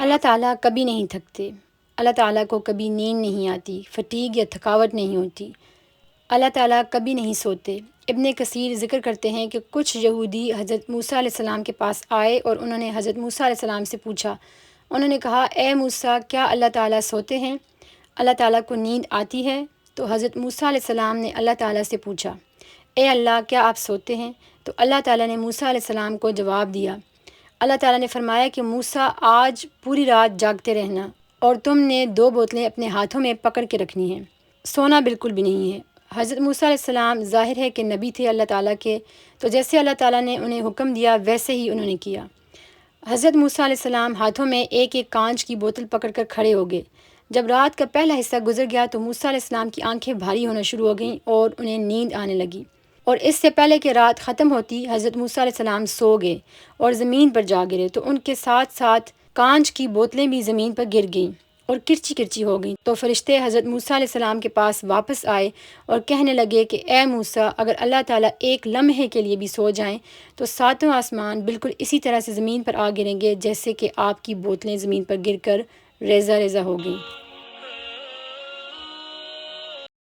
اللہ تعالیٰ کبھی نہیں تھکتے، اللہ تعالیٰ کو کبھی نیند نہیں آتی، فٹیگ یا تھکاوٹ نہیں ہوتی، اللہ تعالیٰ کبھی نہیں سوتے۔ ابن کثیر ذکر کرتے ہیں کہ کچھ یہودی حضرت موسیٰ علیہ السلام کے پاس آئے اور انہوں نے حضرت موسیٰ علیہ السلام سے پوچھا۔ انہوں نے کہا، اے موسیٰ، کیا اللہ تعالیٰ سوتے ہیں؟ اللہ تعالیٰ کو نیند آتی ہے؟ تو حضرت موسیٰ علیہ السلام نے اللہ تعالیٰ سے پوچھا، اے اللہ، کیا آپ سوتے ہیں؟ تو اللہ تعالیٰ نے موسیٰ علیہ السلام کو جواب دیا۔ اللہ تعالیٰ نے فرمایا کہ موسیٰ، آج پوری رات جاگتے رہنا، اور تم نے 2 بوتلیں اپنے ہاتھوں میں پکڑ کے رکھنی ہیں، سونا بالکل بھی نہیں ہے۔ حضرت موسیٰ علیہ السلام ظاہر ہے کہ نبی تھے اللہ تعالیٰ کے، تو جیسے اللہ تعالیٰ نے انہیں حکم دیا ویسے ہی انہوں نے کیا۔ حضرت موسیٰ علیہ السلام ہاتھوں میں ایک ایک کانچ کی بوتل پکڑ کر کھڑے ہو گئے۔ جب رات کا پہلا حصہ گزر گیا تو موسیٰ علیہ السلام کی آنکھیں بھاری ہونا شروع ہو گئیں اور انہیں نیند آنے لگی، اور اس سے پہلے کہ رات ختم ہوتی حضرت موسیٰ علیہ السلام سو گئے اور زمین پر جا گرے، تو ان کے ساتھ ساتھ کانچ کی بوتلیں بھی زمین پر گر گئیں اور کرچی کرچی ہو گئیں۔ تو فرشتے حضرت موسیٰ علیہ السلام کے پاس واپس آئے اور کہنے لگے کہ اے موسیٰ، اگر اللہ تعالیٰ ایک لمحے کے لیے بھی سو جائیں تو 7 آسمان بالکل اسی طرح سے زمین پر آ گریں گے جیسے کہ آپ کی بوتلیں زمین پر گر کر ریزہ ریزہ ہو گئیں۔